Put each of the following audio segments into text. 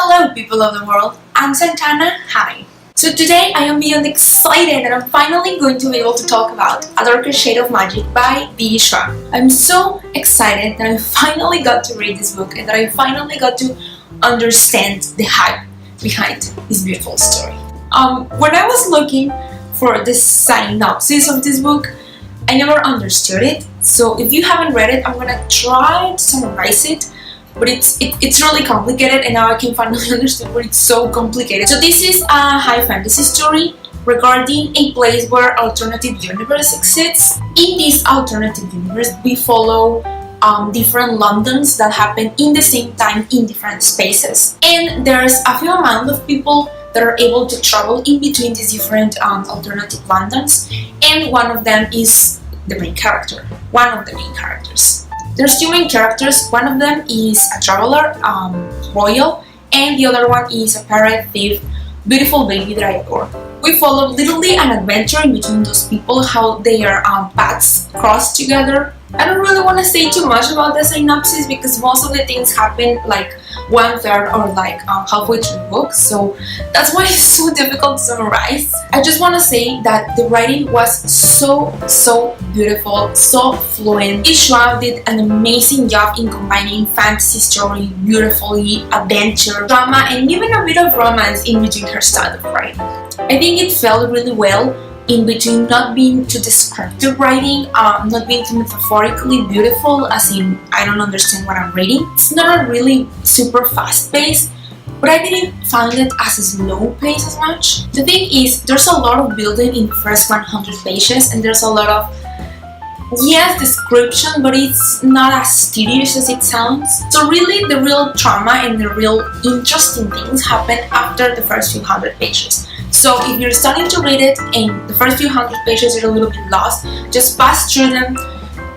Hello people of the world, I'm Santana, hi. So today I am beyond excited that I'm finally going to be able to talk about A Darker Shade of Magic by B. Schwab. I'm so excited that I finally got to read this book and that I finally got to understand the hype behind this beautiful story. When I was looking for the synopsis of this book, I never understood it. So if you haven't read it, I'm gonna try to summarize it. But it's really complicated, and now I can finally understand why it's so complicated. So this is a high fantasy story regarding a place where alternative universe exists. In this alternative universe, we follow different Londons that happen in the same time in different spaces. And there's a few amount of people that are able to travel in between these different alternative Londons, and one of them is the main character, one of the main characters. There's two main characters. One of them is a traveler, royal, and the other one is a pirate thief, beautiful baby that I adore. We follow literally an adventure in between those people, how their paths cross together. I don't really want to say too much about the synopsis because most of the things happen like 1/3 or like halfway through the book, so that's why it's so difficult to summarize. I just want to say that the writing was so beautiful, so fluent. Schwab did an amazing job in combining fantasy story beautifully, adventure, drama, and even a bit of romance in between her style of writing. I think it felt really well in between not being too descriptive writing, not being too metaphorically beautiful, as in I don't understand what I'm reading. It's not a really super fast pace, but I didn't find it as a slow pace as much. The thing is, there's a lot of building in the first 100 pages, and there's a lot of, yes, description, but it's not as tedious as it sounds. So really, the real trauma and the real interesting things happen after the first few 100 pages. So if you're starting to read it and the first few 100 pages are a little bit lost, just pass through them,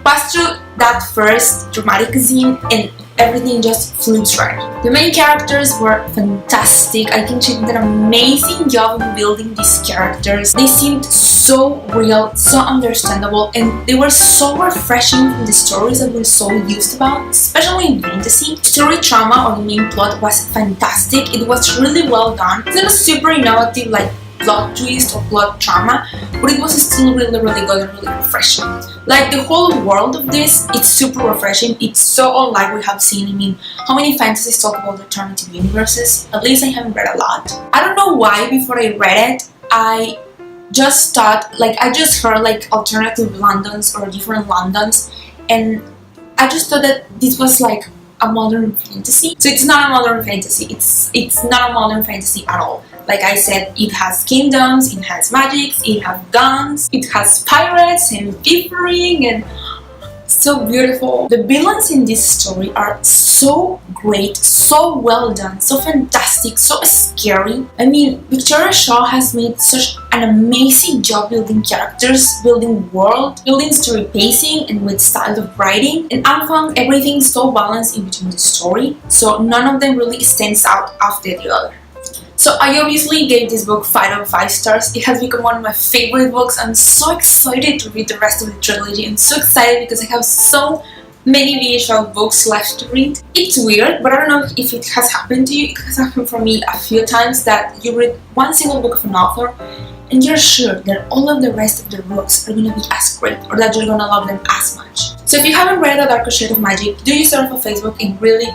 pass through that first dramatic scene, and everything just floats right. The main characters were fantastic. I think she did an amazing job in building these characters. They seemed so real, so understandable, and they were so refreshing from the stories that we're so used about, especially in fantasy. Story trauma or the main plot was fantastic. It was really well done. It's not a super innovative like plot twist or plot trauma, but it was still really good and really refreshing. Like the whole world of this, it's super refreshing. It's so unlike we have seen. I mean, how many fantasies talk about alternative universes? At least I haven't read a lot. I don't know why before I read it, I just thought, like, I just heard like alternative Londons or different Londons, and I just thought that this was like a modern fantasy. So it's not a modern fantasy. It's not a modern fantasy at all. Like I said, it has kingdoms, it has magics, it has guns, it has pirates and thievery, and so beautiful. The villains in this story are so great, so well done, so fantastic, so scary. I mean, Victoria Shaw has made such an amazing job building characters, building world, building story pacing, and with style of writing. And I found everything so balanced in between the story, so none of them really stands out after the other. So I obviously gave this book 5 out of 5 stars. It has become one of my favorite books. I'm so excited to read the rest of the trilogy. I'm so excited because I have so many visual books left to read. It's weird, but I don't know if it has happened to you. It has happened for me a few times that you read one single book of an author and you're sure that all of the rest of the books are going to be as great, or that you're going to love them as much. So if you haven't read A Darker Shade of Magic, do yourself a Facebook and really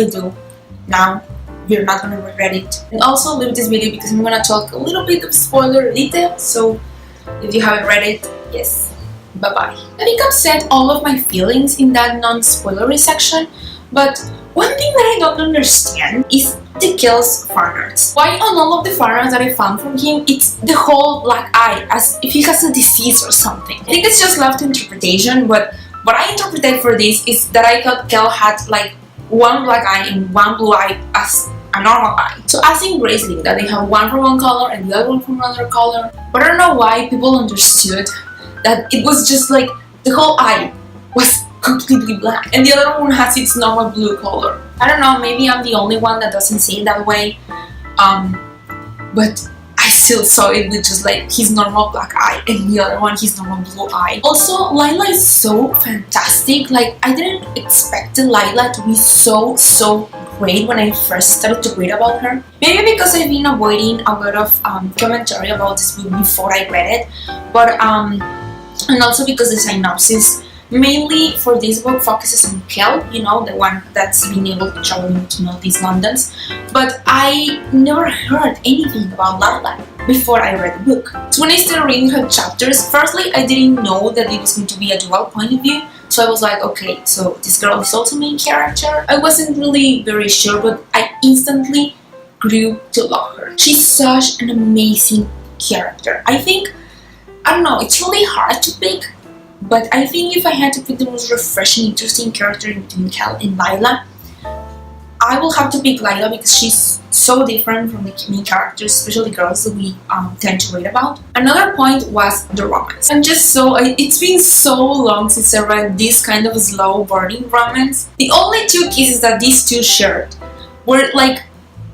do now. You're not going to regret it. And also leave this video because I'm going to talk a little bit of spoiler detail, so if you haven't read it, yes, bye-bye. I think I've said all of my feelings in that non-spoilery section, but one thing that I don't understand is the Kel's fan arts. Why on all of the fan arts that I found from him, it's the whole black eye, as if he has a disease or something. I think it's just left to interpretation, but what I interpreted for this is that I thought Kel had like one black eye and one blue eye as a normal eye. So as in Graceling, that they have one from one color and the other one from another color. But I don't know why people understood that it was just like the whole eye was completely black and the other one has its normal blue color. I don't know, maybe I'm the only one that doesn't see it that way. But I still saw it with just like his normal black eye and the other one his normal blue eye. Also, Lila is so fantastic. Like, I didn't expect Lila to be so great when I first started to read about her. Maybe because I've been avoiding a lot of commentary about this book before I read it, but and also because the synopsis mainly for this book focuses on Kel, you know, the one that's been able to travel into these Londons. But I never heard anything about Lila before I read the book. So when I started reading her chapters, firstly, I didn't know that it was going to be a dual point of view. So I was like, okay, so this girl is also main character. I wasn't really very sure, but I instantly grew to love her. She's such an amazing character. I don't know, it's really hard to pick, but I think if I had to pick the most refreshing, interesting character between Kel and Lila, I will have to pick Lila because she's so different from the main characters, especially girls that we tend to read about. Another point was the romance. It's been so long since I read this kind of slow burning romance. The only two kisses that these two shared were like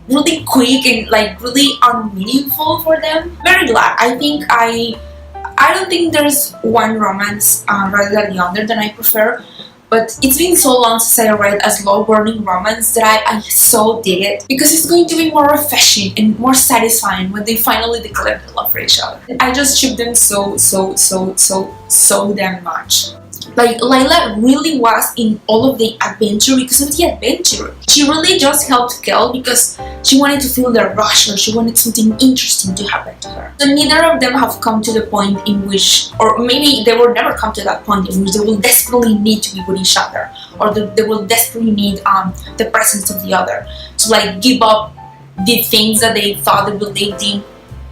really quick and like really unmeaningful for them. Very glad. I don't think there's one romance rather than the other that I prefer, but it's been so long since I read a slow burning romance that I so dig it, because it's going to be more refreshing and more satisfying when they finally declare their love for each other. I just ship them so damn much. Like, Lila really was in all of the adventure because of the adventure. She really just helped Kel because she wanted to feel the rush, or she wanted something interesting to happen to her. So neither of them have come to the point in which, or maybe they will never come to that point in which they will desperately need to be with each other, or they will desperately need the presence of the other to like give up the things that they thought they believed in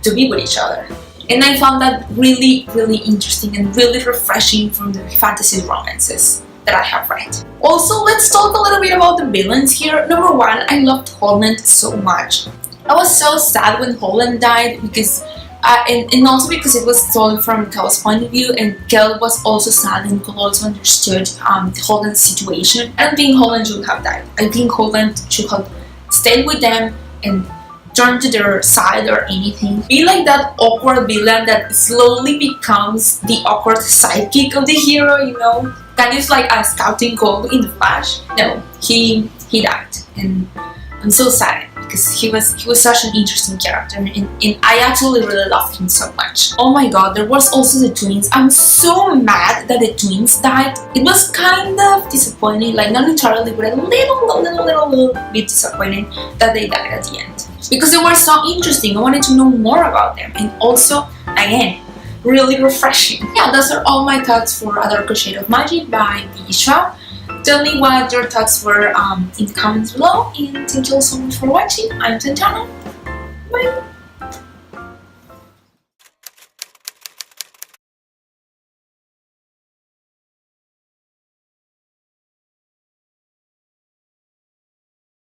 to be with each other. And I found that really interesting and really refreshing from the fantasy romances that I have read. Also, let's talk a little bit about the villains here. Number one, I loved Holland so much. I was so sad when Holland died because, and also because it was told from Kel's point of view, and Kel was also sad and Kel also understood Holland's situation. I don't think Holland should have died. I think Holland should have stayed with them and turn to their side or anything. Be like that awkward villain that slowly becomes the awkward sidekick of the hero, you know? Kind of like a scouting call in the Flash. No, he died, and I'm so sad because he was such an interesting character, and I actually really loved him so much. Oh my god, there was also the twins. I'm so mad that the twins died. It was kind of disappointing, like not entirely, but a little bit disappointing that they died at the end. Because they were so interesting, I wanted to know more about them, and also, again, really refreshing. Yeah, those are all my thoughts for A Darker Shade of Magic by Bishop. Tell me what your thoughts were in the comments below, and thank you all so much for watching. I'm Santana. Bye!